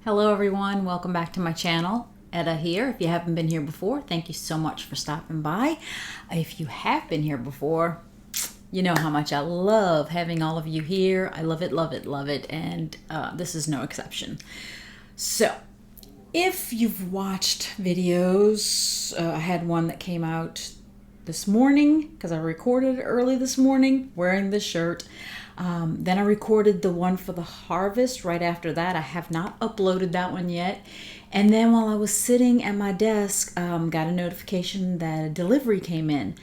Hello everyone, welcome back to my channel. Etta here. If you haven't been here before, thank you so much for stopping by. If you have been here before, you know how much I love having all of you here. I love it, love it, love it, and this is no exception. So, if you've watched videos, I had one that came out this morning because I recorded it early this morning wearing this shirt. Then I recorded the one for the harvest right after that. I have not uploaded that one yet. And then while I was sitting at my desk, got a notification that a delivery came in.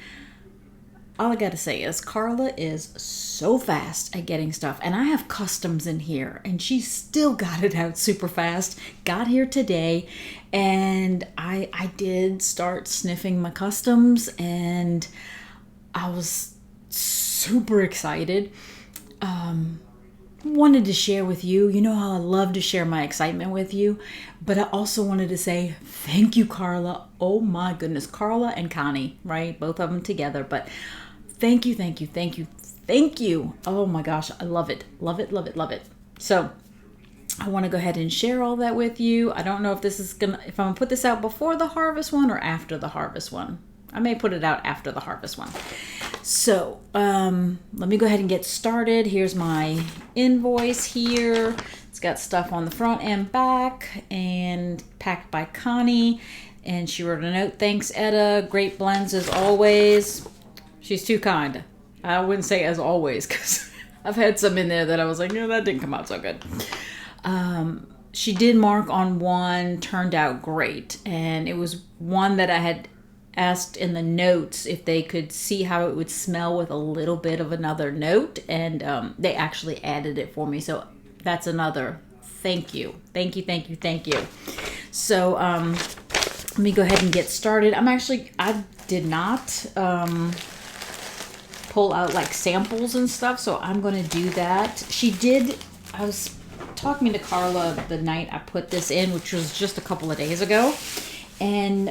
All I got to say is Carla is so fast at getting stuff. And I have customs in here. And she still got it out super fast. Got here today. And I did start sniffing my customs. And I was super excited. Wanted to share with you. You know how I love to share my excitement with you. But I also wanted to say thank you, Carla. Oh my goodness. Carla and Connie, right? Both of them together. But thank you, thank you, thank you, thank you. Oh my gosh, I love it. Love it, love it, love it. So I want to go ahead and share all that with you. I don't know if I'm gonna put this out before the harvest one or after the harvest one. I may put it out after the harvest one. So let me go ahead and get started. Here's my invoice here. It's got stuff on the front and back and packed by Connie. And she wrote a note. Thanks, Etta. Great blends as always. She's too kind. I wouldn't say as always because I've had some in there that I was like, no, that didn't come out so good. She did mark on one, turned out great. And it was one that I had asked in the notes if they could see how it would smell with a little bit of another note, and they actually added it for me. So that's another thank you. Thank you, thank you, thank you. So let me go ahead and get started. I did not pull out like samples and stuff, so I'm going to do that. I was talking to Carla the night I put this in, which was just a couple of days ago, and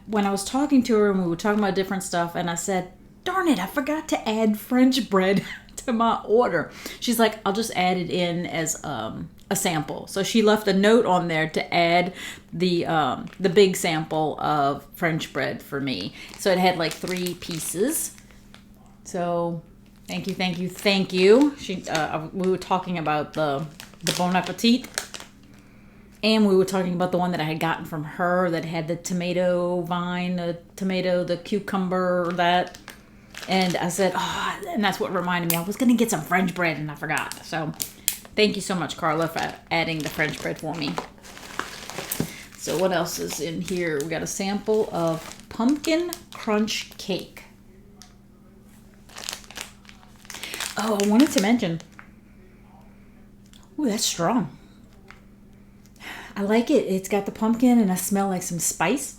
when I was talking to her and we were talking about different stuff, and I said, darn it, I forgot to add French bread to my order. She's like, I'll just add it in as a sample. So she left a note on there to add the big sample of French bread for me. So it had like 3 pieces. So thank you, thank you, thank you. We were talking about the Bon Appetit. And we were talking about the one that I had gotten from her that had the tomato vine, the cucumber, that. And I said, and that's what reminded me. I was going to get some French bread and I forgot. So thank you so much, Carla, for adding the French bread for me. So what else is in here? We got a sample of pumpkin crunch cake. Oh, I wanted to mention. Ooh, that's strong. I like it. It's got the pumpkin and I smell like some spice.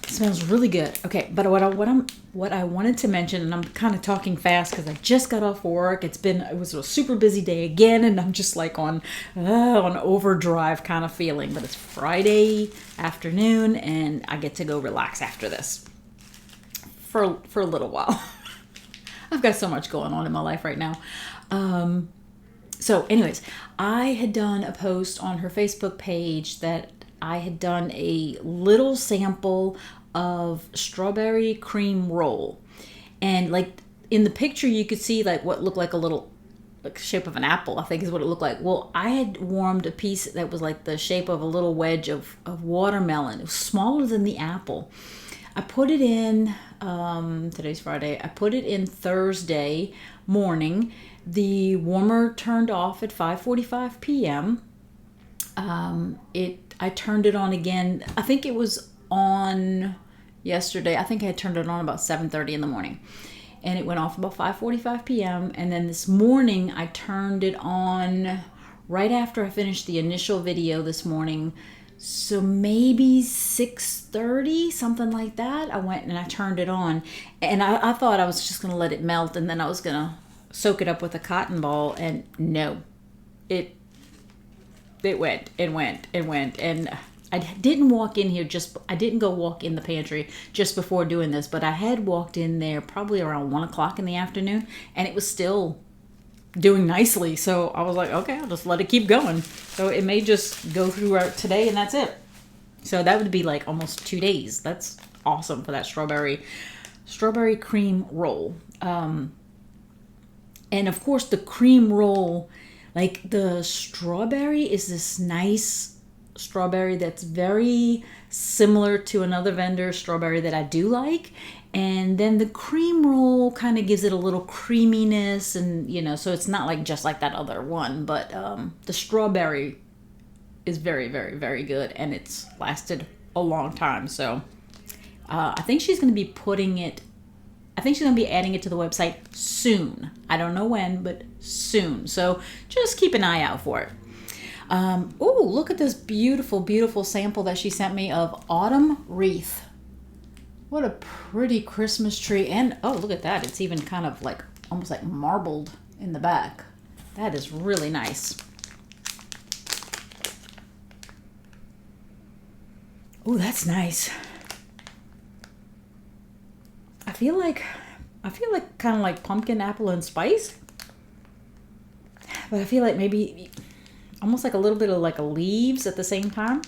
It smells really good. Okay, but what I wanted to mention, and I'm kind of talking fast because I just got off work. It was a super busy day again, and I'm just like on overdrive kind of feeling. But it's Friday afternoon, and I get to go relax after this for a little while. I've got so much going on in my life right now. So anyways, I had done a post on her Facebook page that I had done a little sample of strawberry cream roll. And like in the picture, you could see like what looked like a little shape of an apple, I think is what it looked like. Well, I had warmed a piece that was like the shape of a little wedge of watermelon. It was smaller than the apple. I put it in, today's Friday, I put it in Thursday morning. The warmer turned off at 5:45 p.m. I turned it on again. I think it was on yesterday. I think I had turned it on about 7:30 in the morning. And it went off about 5:45 p.m. And then this morning I turned it on right after I finished the initial video this morning. So maybe 6:30, something like that. I went and I turned it on. And I thought I was just going to let it melt and then I was going to soak it up with a cotton ball, and no, it went and went and went. And I didn't walk in here I didn't go walk in the pantry just before doing this, but I had walked in there probably around 1 o'clock in the afternoon, and it was still doing nicely. So I was like, okay, I'll just let it keep going. So it may just go throughout today and that's it. So that would be like almost 2 days. That's awesome for that strawberry cream roll. And of course the cream roll, like the strawberry is this nice strawberry that's very similar to another vendor's strawberry that I do like. And then the cream roll kind of gives it a little creaminess, and so it's not like just like that other one, but the strawberry is very, very, very good, and it's lasted a long time. So I think she's going to be adding it to the website soon. I don't know when, but soon. So just keep an eye out for it. Oh, look at this beautiful, beautiful sample that she sent me of autumn wreath. What a pretty Christmas tree. And oh, look at that. It's even kind of like almost like marbled in the back. That is really nice. Oh, that's nice. I feel like kind of like pumpkin, apple, and spice. But I feel like maybe almost like a little bit of like leaves at the same time.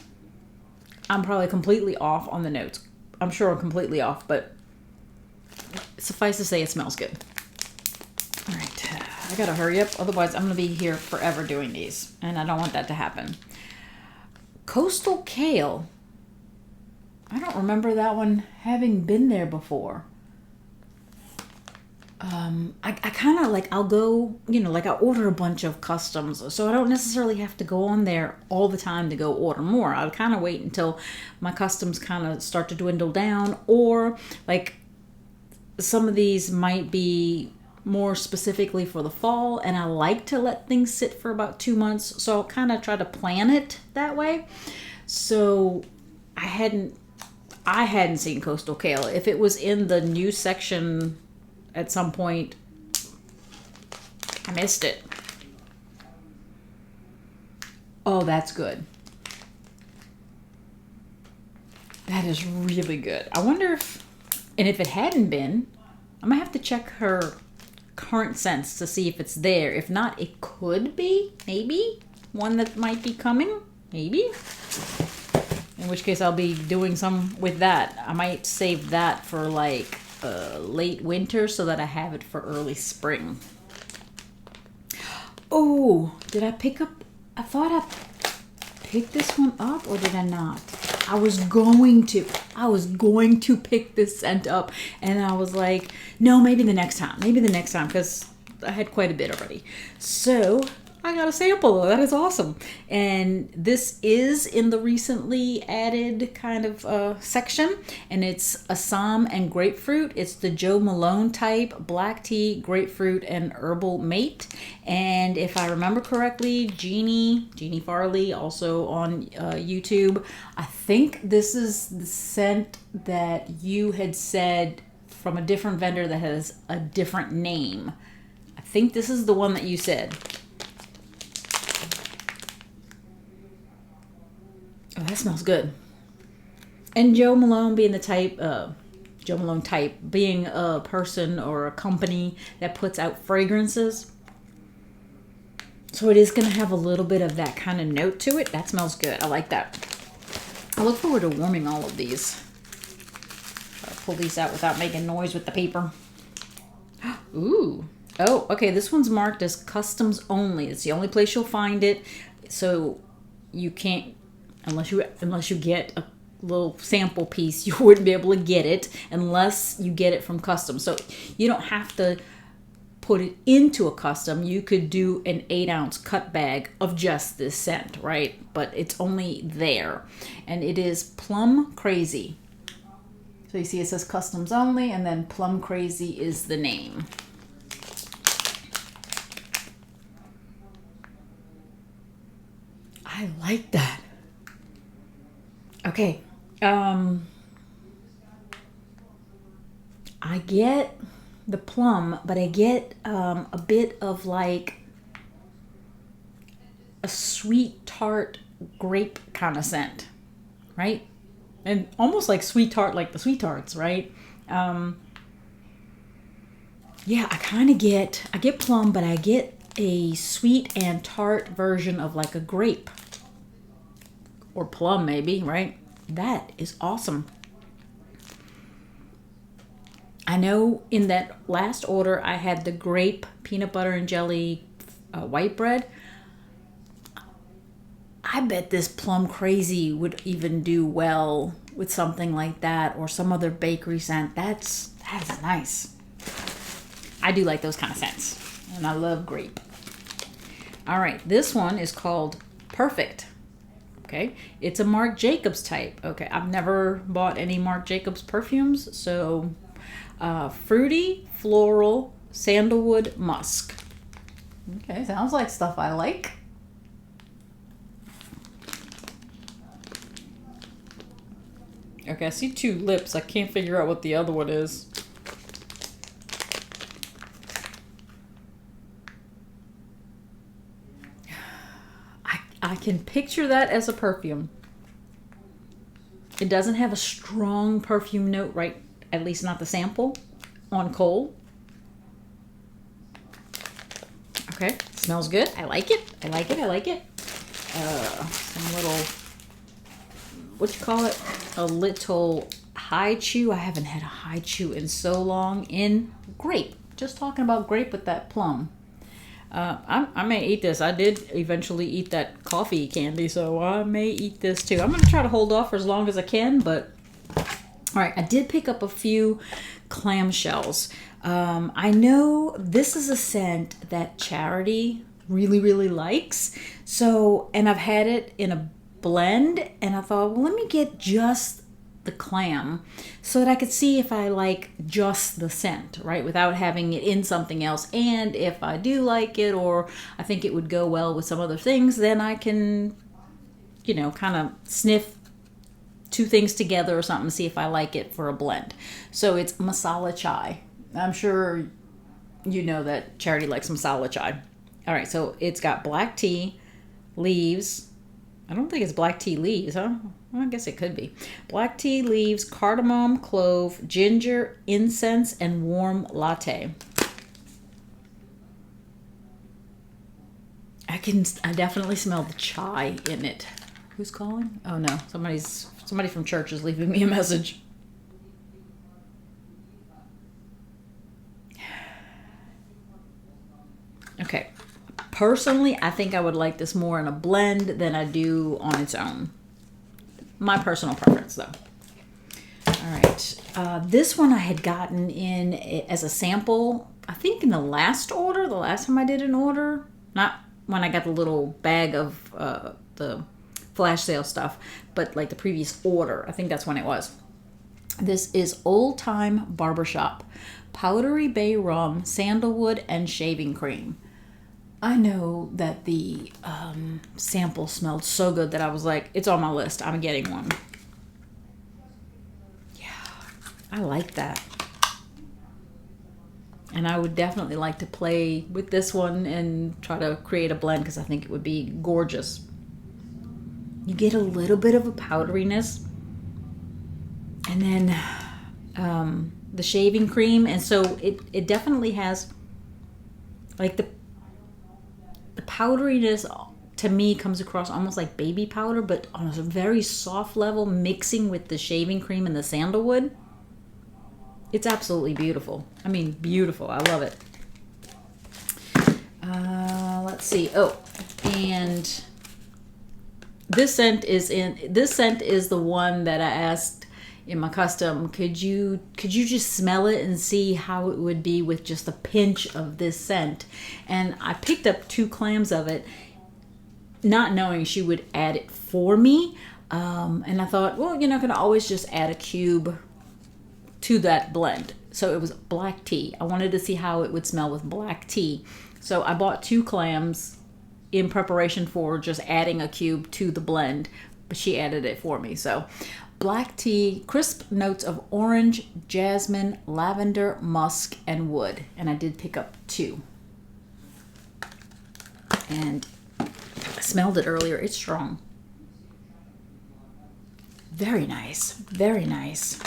I'm probably completely off on the notes. I'm sure I'm completely off, but suffice to say it smells good. All right, I gotta hurry up. Otherwise, I'm gonna be here forever doing these, and I don't want that to happen. Coastal kale. I don't remember that one having been there before. I kind of like, I'll go, like I order a bunch of customs, so I don't necessarily have to go on there all the time to go order more. I'll kind of wait until my customs kind of start to dwindle down, or like some of these might be more specifically for the fall, and I like to let things sit for about 2 months, so I'll kind of try to plan it that way. So I hadn't seen coastal kale. If it was in the new section at some point, I missed it. Oh, that's good. That is really good. I wonder if it hadn't been, I'm gonna have to check her current scents to see if it's there. If not, it could be, maybe, one that might be coming, maybe. In which case I'll be doing some with that. I might save that for like late winter so that I have it for early spring. Oh, did I pick up? I thought I picked this one up, or did I not? I was going to pick this scent up, and I was like, no, maybe the next time, because I had quite a bit already. So I got a sample. That is awesome. And this is in the recently added kind of section, and it's Assam and grapefruit. It's the Jo Malone type black tea, grapefruit, and herbal mate. And if I remember correctly, Jeannie Farley, also on YouTube, I think this is the scent that you had said from a different vendor that has a different name. I think this is the one that you said. Oh, that smells good. And Jo Malone being being a person or a company that puts out fragrances. So it is going to have a little bit of that kind of note to it. That smells good. I like that. I look forward to warming all of these. I'll pull these out without making noise with the paper. Ooh. Oh, okay. This one's marked as customs only. It's the only place you'll find it. So you can't, unless you get a little sample piece, you wouldn't be able to get it unless you get it from custom. So you don't have to put it into a custom. You could do an 8-ounce cut bag of just this scent, right? But it's only there. And it is Plum Crazy. So you see it says customs only, and then Plum Crazy is the name. I like that. Okay. I get the plum, but I get a bit of like a sweet tart grape kind of scent, right? And almost like sweet tart, like the sweet tarts, right? Yeah, I get plum, but I get a sweet and tart version of like a grape or plum maybe, right? That is awesome. I know in that last order I had the grape peanut butter and jelly white bread. I bet this Plum Crazy would even do well with something like that or some other bakery scent. That's nice. I do like those kind of scents, and I love grape. All right, this one is called Perfect. Okay, it's a Marc Jacobs type. Okay, I've never bought any Marc Jacobs perfumes, so fruity, floral, sandalwood, musk. Okay, sounds like stuff I like. Okay, I see 2 lips. I can't figure out what the other one is. I can picture that as a perfume. It doesn't have a strong perfume note, right? At least not the sample on Cole. Okay, smells good. I like it. I like it. I like it. Some little, what you call it? A little high chew. I haven't had a high chew in so long. In grape. Just talking about grape with that plum. I may eat this. I did eventually eat that coffee candy, so I may eat this too. I'm going to try to hold off for as long as I can, but all right, I did pick up a few clamshells. I know this is a scent that Charity really, really likes. So, and I've had it in a blend, and I thought, well, let me get just the clam so that I could see if I like just the scent, right? Without having it in something else. And if I do like it, or I think it would go well with some other things, then I can, you know, kind of sniff 2 things together or something, see if I like it for a blend. So it's masala chai. I'm sure you know that Charity likes masala chai. All right, so it's got black tea, leaves. I don't think it's black tea leaves, huh? Well, I guess it could be. Black tea, leaves, cardamom, clove, ginger, incense, and warm latte. I definitely smell the chai in it. Who's calling? Oh no, somebody from church is leaving me a message. Okay. Personally, I think I would like this more in a blend than I do on its own. My personal preference, though. All right. This one I had gotten in as a sample, I think in the last order, the last time I did an order. Not when I got the little bag of the flash sale stuff, but like the previous order. I think that's when it was. This is Old Time Barbershop. Powdery bay rum, sandalwood, and shaving cream. I know that the sample smelled so good that I was like, it's on my list. I'm getting one. Yeah, I like that. And I would definitely like to play with this one and try to create a blend because I think it would be gorgeous. You get a little bit of a powderiness. And then the shaving cream. And so it definitely has like the powderiness to me comes across almost like baby powder, but on a very soft level, mixing with the shaving cream and the sandalwood. It's absolutely beautiful. I mean, beautiful. I love it. Let's see. Oh, and this scent is the one that I asked in my custom, could you just smell it and see how it would be with just a pinch of this scent? And I picked up 2 clams of it, not knowing she would add it for me. And I thought, well, you're not going to always just add a cube to that blend. So it was black tea. I wanted to see how it would smell with black tea. So I bought 2 clams in preparation for just adding a cube to the blend, but she added it for me. So black tea, crisp notes of orange, jasmine, lavender, musk, and wood. And I did pick up 2. And I smelled it earlier. It's strong. Very nice. Very nice.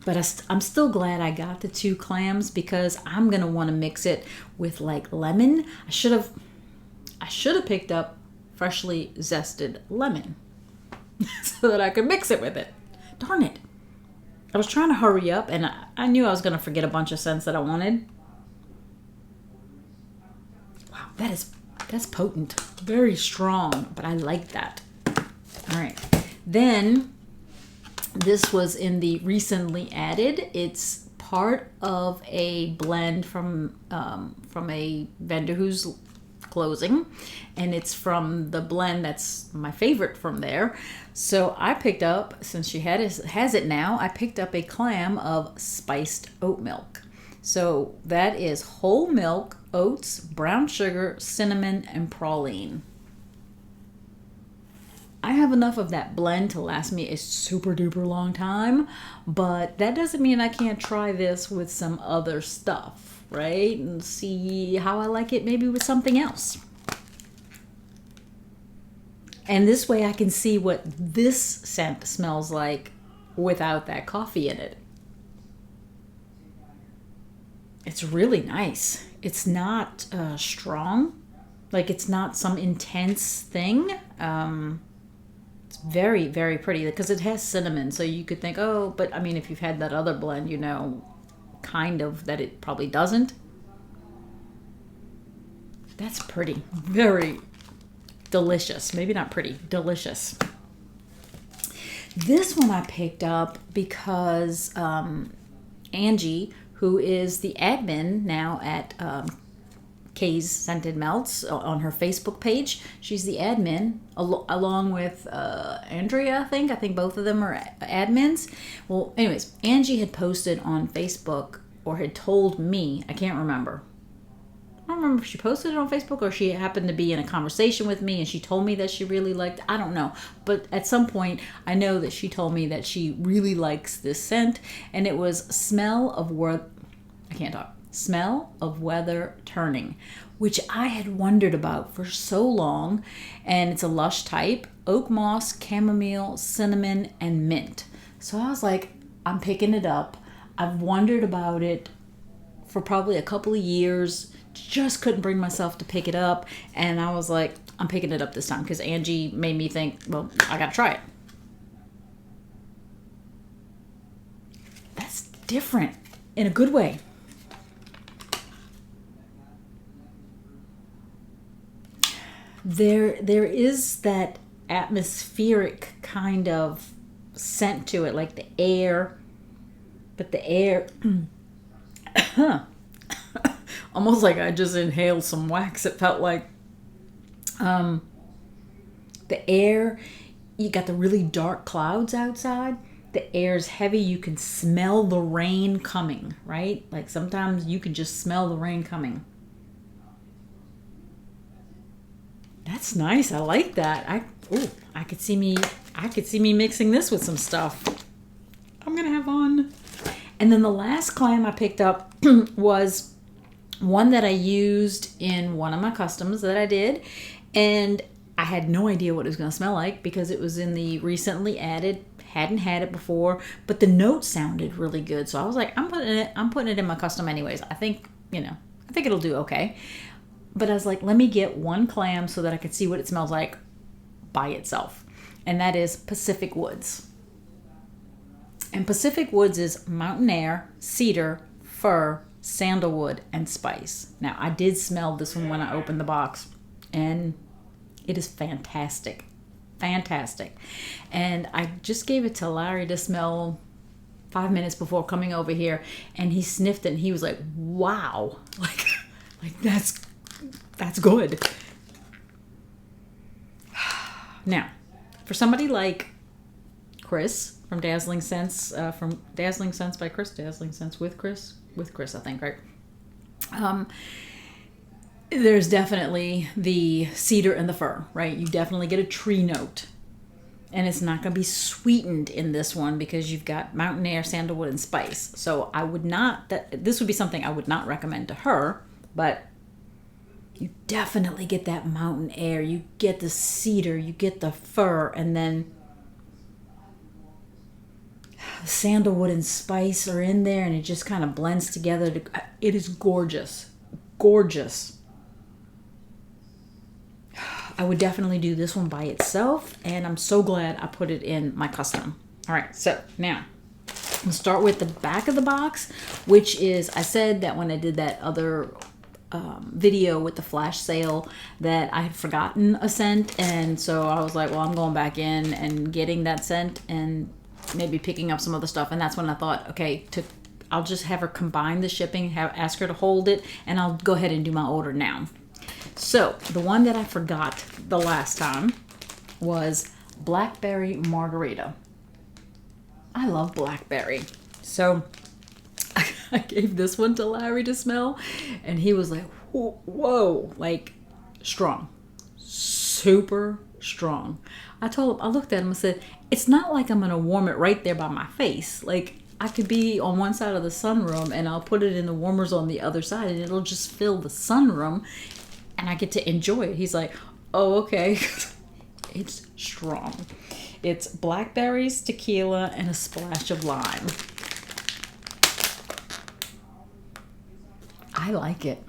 But I'm still glad I got the 2 clams because I'm gonna want to mix it with like lemon. I should have picked up freshly zested lemon so that I could mix it with it. Darn it. I was trying to hurry up and I knew I was gonna forget a bunch of scents that I wanted. Wow, that's potent. Very strong, but I like that. All right. Then this was in the recently added. It's part of a blend from a vendor who's closing, and it's from the blend that's my favorite from there. So I picked up, since she has it now, I picked up a clam of spiced oat milk. So that is whole milk, oats, brown sugar, cinnamon, and praline. I have enough of that blend to last me a super duper long time, but that doesn't mean I can't try this with some other stuff, right? And see how I like it maybe with something else. And this way I can see what this scent smells like without that coffee in it. It's really nice. It's not strong, like it's not some intense thing. It's very, very pretty because it has cinnamon. So you could think, oh, but I mean, if you've had that other blend, you know, kind of that it probably doesn't. That's pretty. Very delicious. Maybe not pretty, delicious. This one I picked up because Angie, who is the admin now at Kay's Scented Melts on her Facebook page. She's the admin along with Andrea, I think both of them are admins. Well, anyways, Angie had posted on Facebook or had told me, I can't remember. I don't remember if she posted it on Facebook or she happened to be in a conversation with me and she told me that she really liked, I don't know. But at some point, I know that she told me that she really likes this scent, and it was Smell of Weather Turning, which I had wondered about for so long. And it's a Lush type, oak moss, chamomile, cinnamon, and mint. So I was like, I'm picking it up. I've wondered about it for probably a couple of years, just couldn't bring myself to pick it up. And I was like, I'm picking it up this time because Angie made me think, well, I gotta try it. That's different in a good way. There is that atmospheric kind of scent to it, like the air, but the air, almost like I just inhaled some wax. It felt like the air, you got the really dark clouds outside. The air's heavy. You can smell the rain coming, right? Like sometimes you can just smell the rain coming. That's nice. I like that. I could see me mixing this with some stuff. I'm gonna have fun. And then the last clam I picked up was one that I used in one of my customs that I did, and I had no idea what it was gonna smell like because it was in the recently added. Hadn't had it before, but the note sounded really good. So I was like, I'm putting it in my custom anyways. I think it'll do okay. But I was like, let me get one clam so that I could see what it smells like by itself. And that is Pacific Woods. And Pacific Woods is mountain air, cedar, fir, sandalwood, and spice. Now, I did smell this one when I opened the box, and it is fantastic. Fantastic. And I just gave it to Larry to smell 5 minutes before coming over here, and he sniffed it and he was like, wow. Like that's good. Now, for somebody like Chris from Dazzling Scents, from Dazzling Scents by Chris, Dazzling Scents with Chris, I think, right? There's definitely the cedar and the fir, right? You definitely get a tree note. And it's not going to be sweetened in this one because you've got mountain air, sandalwood, and spice. So this would be something I would not recommend to her, but you definitely get that mountain air. You get the cedar, you get the fir, and then sandalwood and spice are in there, and it just kind of blends together. It is gorgeous. Gorgeous. I would definitely do this one by itself, and I'm so glad I put it in my custom. All right, so now I'll start with the back of the box, which is, I said that when I did that other video with the flash sale that I had forgotten a scent, and so I was like, well, I'm going back in and getting that scent and maybe picking up some other stuff. And that's when I thought, okay, I'll just have her combine the shipping, ask her to hold it, and I'll go ahead and do my order now. So the one that I forgot the last time was Blackberry Margarita. I love blackberry. So I gave this one to Larry to smell, and he was like, whoa, like strong, super strong. I told him, I looked at him and said, it's not like I'm gonna warm it right there by my face. Like, I could be on one side of the sunroom and I'll put it in the warmers on the other side and it'll just fill the sunroom and I get to enjoy it. He's like, oh, okay. It's strong. It's blackberries, tequila, and a splash of lime. I like it.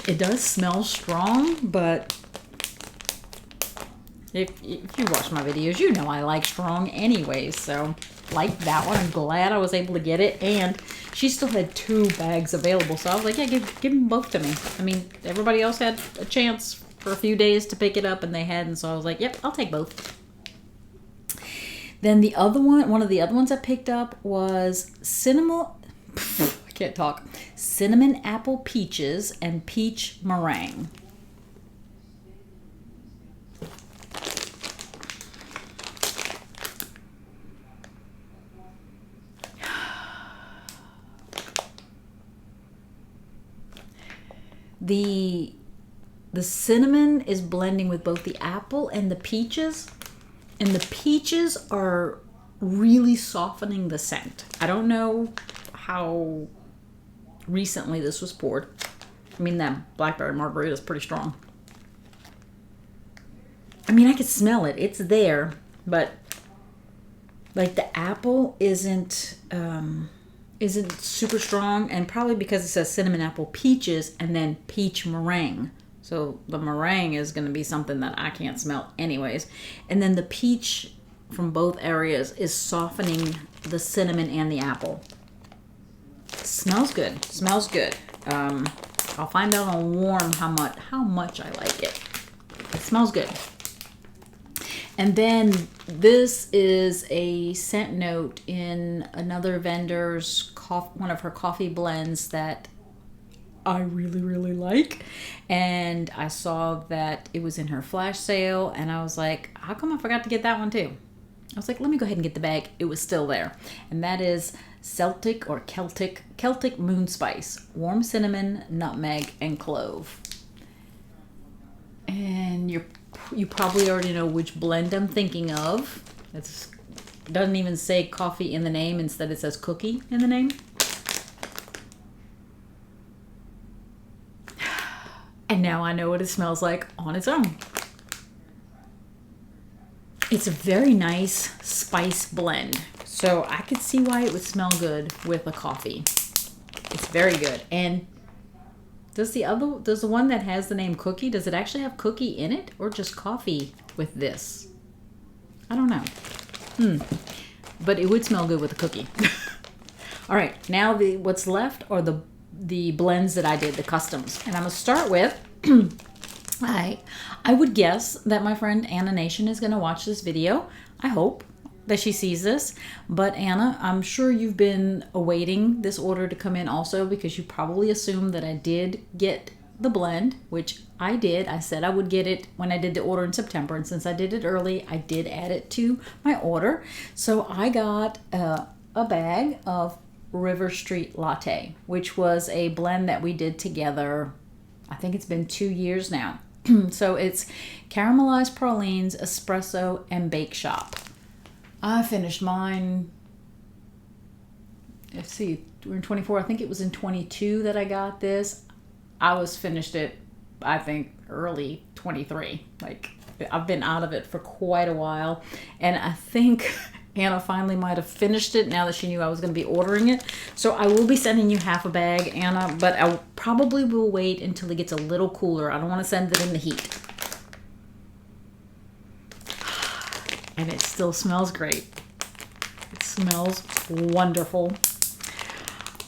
It does smell strong, but if you watch my videos, you know I like strong anyway. So, like that one, I'm glad I was able to get it. And she still had 2 bags available. So I was like, yeah, give them both to me. I mean, everybody else had a chance for a few days to pick it up, and they hadn't. So I was like, yep, I'll take both. Then the other one of the other ones I picked up was cinnamon apple peaches and peach meringue. The cinnamon is blending with both the apple and the peaches, and the peaches are really softening the scent. I don't know how recently this was poured. I mean, that blackberry margarita is pretty strong. I mean, I could smell it. It's there, but like the apple isn't super strong, and probably because it says cinnamon apple peaches and then peach meringue. So the meringue is going to be something that I can't smell anyways. And then the peach from both areas is softening the cinnamon and the apple. Smells good. Smells good. I'll find out on warm how much I like it. It smells good. And then this is a scent note in another vendor's one of her coffee blends that I really, really like. And I saw that it was in her flash sale, and I was like, how come I forgot to get that one too? I was like, let me go ahead and get the bag. It was still there. And that is Celtic Moon Spice, warm cinnamon, nutmeg, and clove. And you probably already know which blend I'm thinking of. It doesn't even say coffee in the name. Instead, it says cookie in the name. And now I know what it smells like on its own. It's a very nice spice blend. So I could see why it would smell good with a coffee. It's very good. And does the one that has the name Cookie, does it actually have cookie in it or just coffee with this? I don't know. But it would smell good with a cookie. All right, now what's left are the blends that I did, the customs. And I'm going to start with, I would guess that my friend Anna Nation is going to watch this video. I hope that she sees this. But Anna, I'm sure you've been awaiting this order to come in also, because you probably assumed that I did get the blend, which I did. I said I would get it when I did the order in September, and since I did it early, I did add it to my order. So I got a bag of River Street Latte, which was a blend that we did together. I think it's been 2 years now. So it's caramelized pralines, espresso, and bake shop. I finished mine, let's see, we're in 24. I think it was in 22 that I got this. I finished it, I think, early 23. Like, I've been out of it for quite a while. And I think Anna finally might have finished it now that she knew I was going to be ordering it. So I will be sending you half a bag, Anna, but I probably will wait until it gets a little cooler. I don't want to send it in the heat. And it still smells great. It smells wonderful.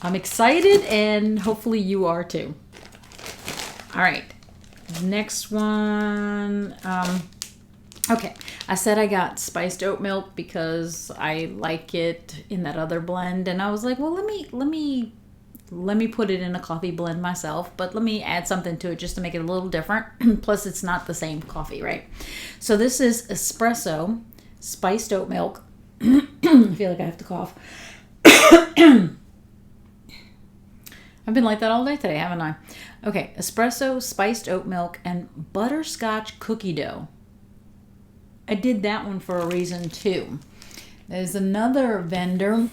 I'm excited, and hopefully you are too. All right, next one. Okay, I said I got spiced oat milk because I like it in that other blend, and I was like, well, let me put it in a coffee blend myself, but let me add something to it just to make it a little different. Plus, it's not the same coffee, right? So this is espresso spiced oat milk. I feel like I have to cough. I've been like that all day today, haven't I? Okay, espresso spiced oat milk and butterscotch cookie dough. I did that one for a reason too. There's another vendor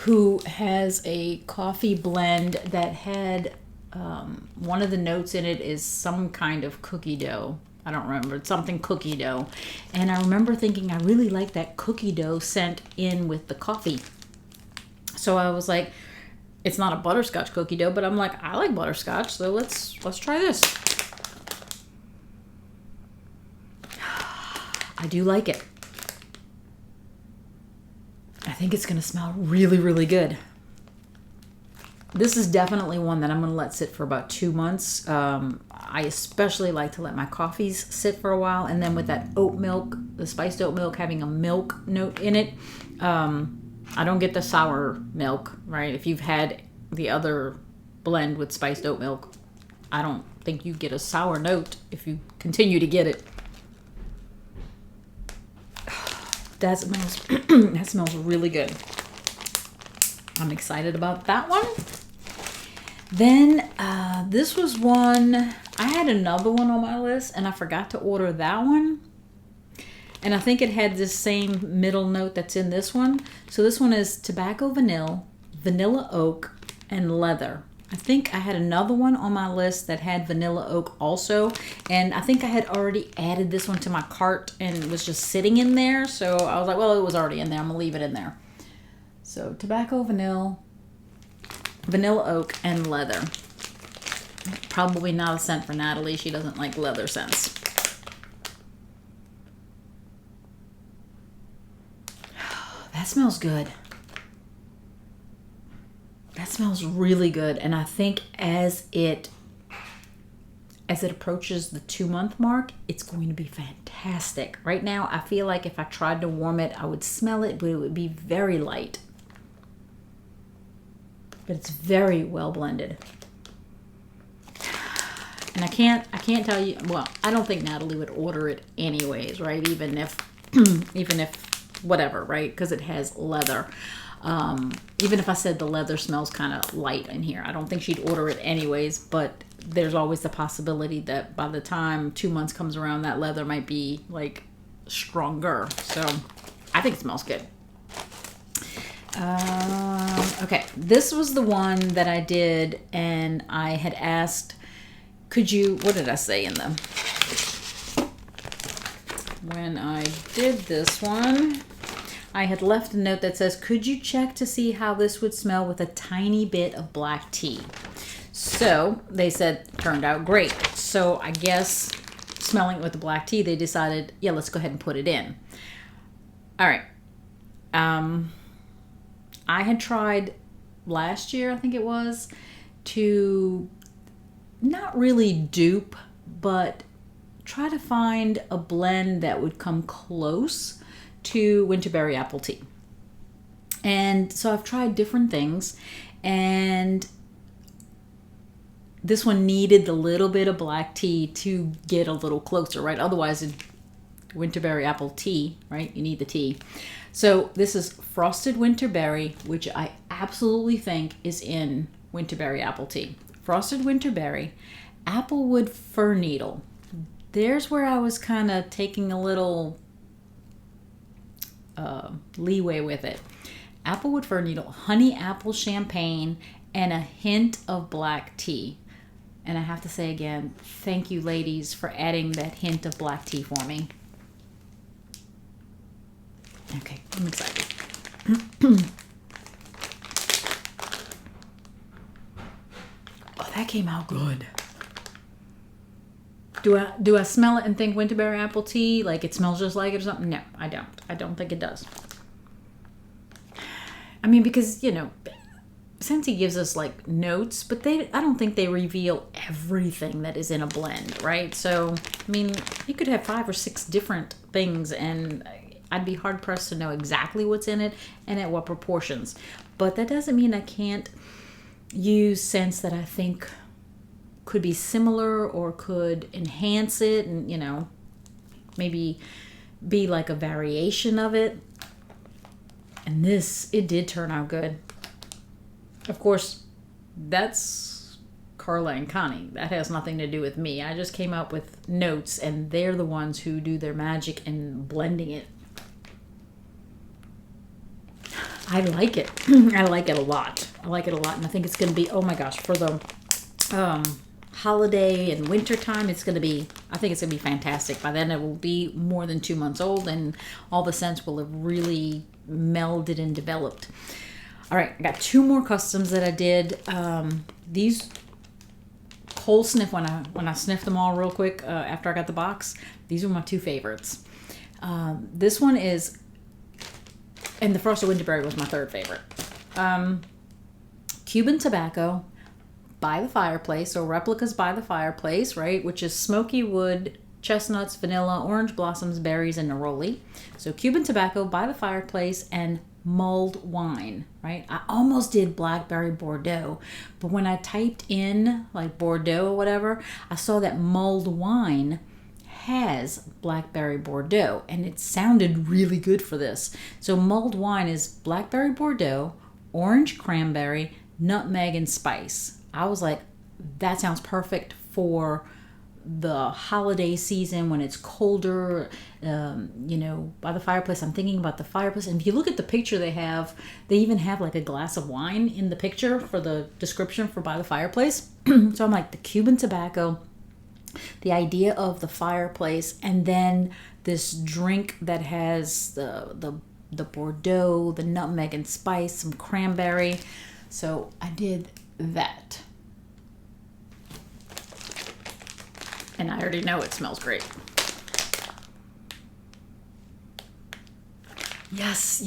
who has a coffee blend that had one of the notes in it is some kind of cookie dough. I don't remember. It's something cookie dough. And I remember thinking I really like that cookie dough sent in with the coffee. So I was like, it's not a butterscotch cookie dough, but I'm like, I like butterscotch, so let's try this. I do like it. I think it's going to smell really, really good. This is definitely one that I'm going to let sit for about 2 months. I especially like to let my coffees sit for a while. And then with that oat milk, the spiced oat milk having a milk note in it, I don't get the sour milk, right? If you've had the other blend with spiced oat milk, I don't think you get a sour note if you continue to get it. That smells, that smells really good. I'm excited about that one. Then this was one, I had another one on my list and I forgot to order that one. And I think it had this same middle note that's in this one. So this one is tobacco vanilla, vanilla oak, and leather. I think I had another one on my list that had vanilla oak also. And I think I had already added this one to my cart and it was just sitting in there. So I was like, well, it was already in there. I'm going to leave it in there. So tobacco, vanilla oak, and leather. Probably not a scent for Natalie. She doesn't like leather scents. That smells good. That smells really good. And I think as it approaches the 2-month mark, it's going to be fantastic. Right now, I feel like if I tried to warm it, I would smell it, but it would be very light. But it's very well blended. And I can't tell you, well, I don't think Natalie would order it anyways, right? Even if whatever, right? Because it has leather. Even if I said the leather smells kind of light in here, I don't think she'd order it anyways, but there's always the possibility that by the time 2 months comes around, that leather might be like stronger. So I think it smells good. Okay, this was the one that I did, and I had asked, could you, what did I say in them? When I did this one, I had left a note that says, could you check to see how this would smell with a tiny bit of black tea? So they said, turned out great. So I guess smelling it with the black tea, they decided, yeah, let's go ahead and put it in. All right. I had tried last year, I think it was, to not really dupe, but try to find a blend that would come close to winterberry apple tea. And so I've tried different things, and this one needed a little bit of black tea to get a little closer, right? Otherwise, winterberry apple tea, right? You need the tea. So this is frosted winterberry, which I absolutely think is in winterberry apple tea. Frosted winterberry, applewood fir needle. There's where I was kind of taking a little leeway with it. Applewood fir needle, honey apple champagne, and a hint of black tea. And I have to say again, thank you ladies for adding that hint of black tea for me. Okay, I'm excited. Oh, that came out good. Do I smell it and think winterberry apple tea? Like it smells just like it or something? No, I don't. I don't think it does. I mean, because, Scentsy gives us like notes, but I don't think they reveal everything that is in a blend, right? So, I mean, you could have 5 or 6 different things and I'd be hard pressed to know exactly what's in it and at what proportions. But that doesn't mean I can't use scents that I think could be similar or could enhance it and, maybe be like a variation of it. And it did turn out good. Of course, that's Carla and Connie. That has nothing to do with me. I just came up with notes and they're the ones who do their magic in blending it. I like it. I like it a lot. And I think it's going to be, oh my gosh, for the holiday and winter time, I think it's going to be fantastic. By then it will be more than 2 months old and all the scents will have really melded and developed. All right, I got 2 more customs that I did. These whole sniff, when I sniffed them all real quick after I got the box, these were my 2 favorites. This one is, and the Frosted Winterberry was my 3rd favorite. Cuban Tobacco by the Fireplace, or Replicas by the Fireplace, right? Which is smoky wood, chestnuts, vanilla, orange blossoms, berries, and neroli. So Cuban Tobacco by the Fireplace and mulled wine, right? I almost did blackberry Bordeaux, but when I typed in like Bordeaux or whatever, I saw that mulled wine has blackberry Bordeaux and it sounded really good for this. So mulled wine is blackberry Bordeaux, orange cranberry, nutmeg, and spice. I was like, that sounds perfect for the holiday season when it's colder, by the fireplace. I'm thinking about the fireplace. And if you look at the picture they even have like a glass of wine in the picture for the description for by the fireplace. So I'm like, the Cuban Tobacco, the idea of the fireplace, and then this drink that has the Bordeaux, the nutmeg and spice, some cranberry. So I did that. And I already know it smells great. Yes.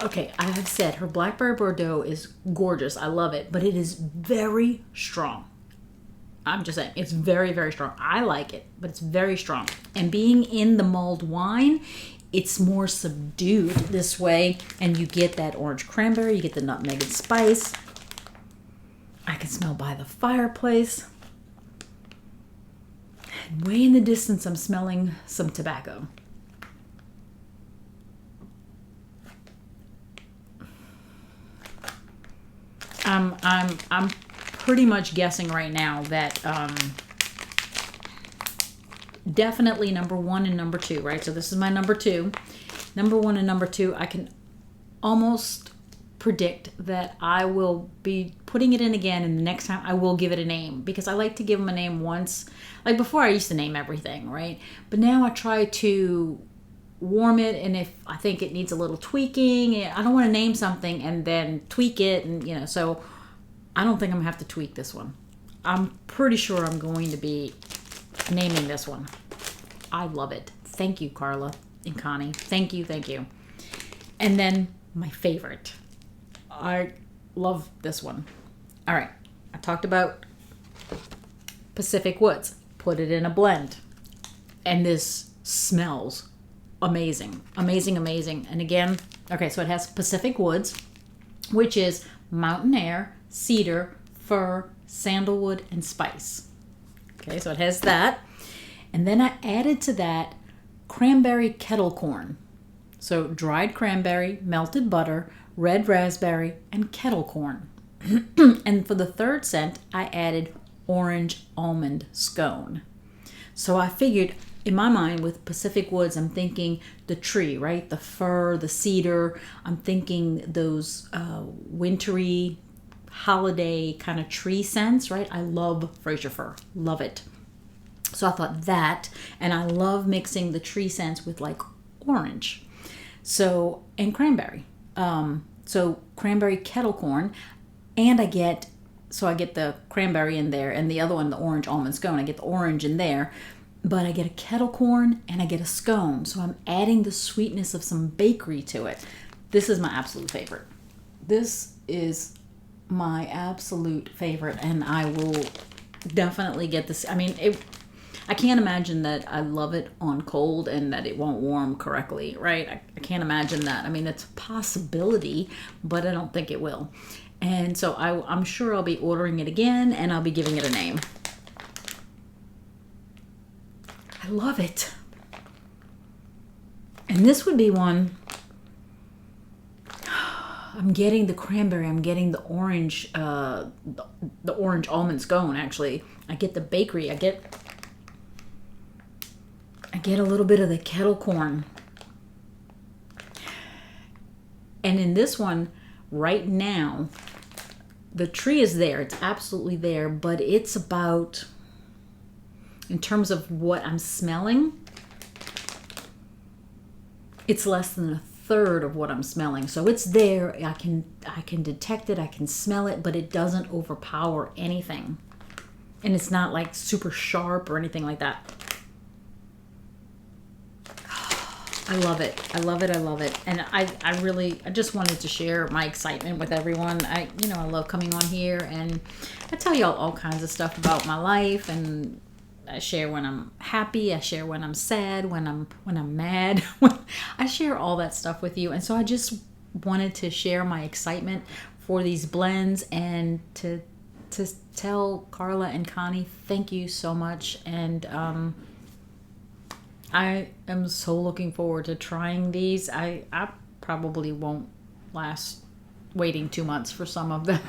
Okay, I have said her Blackberry Bordeaux is gorgeous. I love it, but it is very strong. I'm just saying, it's very, very strong. I like it, but it's very strong. And being in the mulled wine, it's more subdued this way, and you get that orange cranberry, you get the nutmeg and spice. I can smell by the fireplace. And way in the distance, I'm smelling some tobacco. I'm pretty much guessing right now that definitely number 1 and number 2, right? So this is my number 2. Number 1 and number 2, I can almost predict that I will be putting it in again, and the next time I will give it a name, because I like to give them a name once. Like before, I used to name everything, right? But now I try to warm it, and if I think it needs a little tweaking, I don't want to name something and then tweak it, and so I don't think I'm gonna have to tweak this one. I'm pretty sure I'm going to be naming this one. I love it. Thank you, Carla and Connie. Thank you. And then my favorite. I love this one. All right. I talked about Pacific Woods. Put it in a blend. And this smells amazing. Amazing. And again, okay, so it has Pacific Woods, which is mountain air, cedar, fir, sandalwood, and spice. Okay, so it has that. And then I added to that cranberry kettle corn. So dried cranberry, melted butter, red raspberry, and kettle corn. And for the 3rd scent, I added orange almond scone. So I figured, in my mind, with Pacific Woods, I'm thinking the tree, right? The fir, the cedar. I'm thinking those wintry, holiday kind of tree scents, right? I love Fraser fir. Love it. So I thought that, and I love mixing the tree scents with like orange. So, and cranberry. So cranberry kettle corn, and I get the cranberry in there, and the other one, the orange almond scone. I get the orange in there, but I get a kettle corn and I get a scone. So I'm adding the sweetness of some bakery to it. This is my absolute favorite. This is my absolute favorite, and I will definitely get this. I mean, I can't imagine that I love it on cold and that it won't warm correctly, right? I can't imagine that. I mean, it's a possibility, but I don't think it will. And so I'm sure I'll be ordering it again, and I'll be giving it a name. I love it. And this would be one. I'm getting the cranberry. I'm getting the orange, the orange almond scone. Actually, I get the bakery. I get a little bit of the kettle corn. And in this one, right now, the tree is there. It's absolutely there, but it's about, in terms of what I'm smelling, it's less than a third of what I'm smelling. So it's there. I can detect it. I can smell it, but it doesn't overpower anything. And it's not like super sharp or anything like that. I love it. I love it. I love it. And I just wanted to share my excitement with everyone. I love coming on here, and I tell y'all all kinds of stuff about my life, and I share when I'm happy. I share when I'm sad, when I'm mad. I share all that stuff with you. And so I just wanted to share my excitement for these blends, and to tell Carla and Connie, thank you so much. And I am so looking forward to trying these. I probably won't last waiting 2 months for some of them.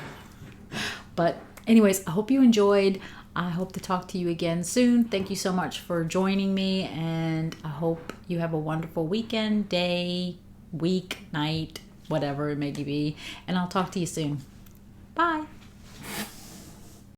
But anyways, I hope you enjoyed. I hope to talk to you again soon. Thank you so much for joining me, and I hope you have a wonderful weekend, day, week, night, whatever it may be. And I'll talk to you soon. Bye.